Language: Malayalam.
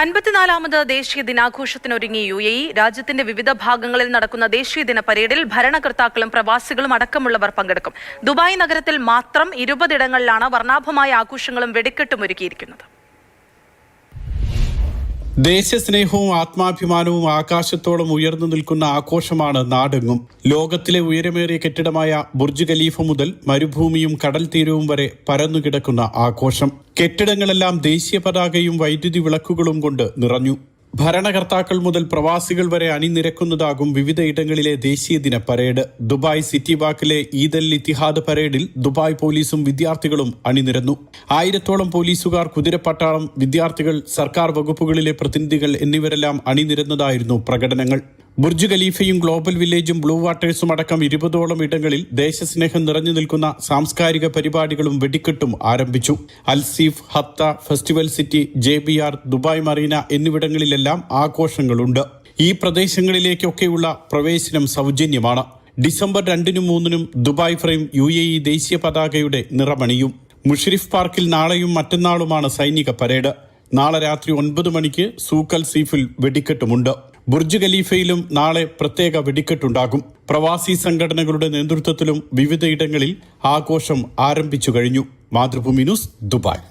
54ാമത് ദേശീയ ദിനാഘോഷത്തിനൊരുങ്ങി UAE. രാജ്യത്തിന്റെ വിവിധ ഭാഗങ്ങളിൽ നടക്കുന്ന ദേശീയ ദിന പരേഡിൽ ഭരണകർത്താക്കളും പ്രവാസികളും അടക്കമുള്ളവർ പങ്കെടുക്കും. ദുബായ് നഗരത്തിൽ മാത്രം 20 ഇടങ്ങളിലാണ് വർണ്ണാഭമായ ആഘോഷങ്ങളും വെടിക്കെട്ടും ഒരുക്കിയിരിക്കുന്നത്. ദേശസ്നേഹവും ആത്മാഭിമാനവും ആകാശത്തോളം ഉയർന്നു നിൽക്കുന്ന ആഘോഷമാണ് നാടെങ്ങും. ലോകത്തിലെ ഉയരമേറിയ കെട്ടിടമായ ബുർജ് ഖലീഫ മുതൽ മരുഭൂമിയും കടൽ തീരവും വരെ പരന്നുകിടക്കുന്ന ആഘോഷം. കെട്ടിടങ്ങളെല്ലാം ദേശീയ പതാകയും വൈദ്യുതി വിളക്കുകളും കൊണ്ട് നിറഞ്ഞു. ഭരണകർത്താക്കൾ മുതൽ പ്രവാസികൾ വരെ അണിനിരക്കുന്നതാകും വിവിധ ഇടങ്ങളിലെ ദേശീയ ദിന പരേഡ്. ദുബായ് സിറ്റി ബാക്കിലെ ഈദ് അൽ ഇത്തിഹാദ് പരേഡിൽ ദുബായ് പോലീസും വിദ്യാർത്ഥികളും അണിനിരന്നു. 1000-ഓളം പോലീസുകാർ, കുതിരപ്പട്ടാളം, വിദ്യാർത്ഥികൾ, സർക്കാർ വകുപ്പുകളിലെ പ്രതിനിധികൾ എന്നിവരെല്ലാം അണിനിരന്നതായിരുന്നു പ്രകടനങ്ങൾ. ബുർജ് ഖലീഫയും ഗ്ലോബൽ വില്ലേജും ബ്ലൂ വാട്ടേഴ്സും അടക്കം 20ഓളം ഇടങ്ങളിൽ ദേശസ്നേഹം നിറഞ്ഞു നിൽക്കുന്ന സാംസ്കാരിക പരിപാടികളും വെടിക്കെട്ടും ആരംഭിച്ചു. Al Seef, Hatta, Festival City, JBR, Dubai Marina എന്നിവിടങ്ങളിലെല്ലാം ആഘോഷങ്ങളുണ്ട്. ഈ പ്രദേശങ്ങളിലേക്കൊക്കെയുള്ള പ്രവേശനം സൗജന്യമാണ്. ഡിസംബർ 2-നും 3-നും ദുബായ് ഫ്രെയിം UAE ദേശീയ പതാകയുടെ നിറമണിയും. മുഷരിഫ് പാർക്കിൽ നാളെയും മറ്റന്നാളുമാണ് സൈനിക പരേഡ്. നാളെ രാത്രി 9 മണിക്ക് സൂഖ് അൽ സീഫിൽ വെടിക്കെട്ടുമുണ്ട്. ബുർജ് ഖലീഫയിലും നാളെ പ്രത്യേക വെടിക്കെട്ടുണ്ടാകും. പ്രവാസി സംഘടനകളുടെ നേതൃത്വത്തിലും വിവിധയിടങ്ങളിൽ ആഘോഷം ആരംഭിച്ചു കഴിഞ്ഞു. Mathrubhumi news, Dubai.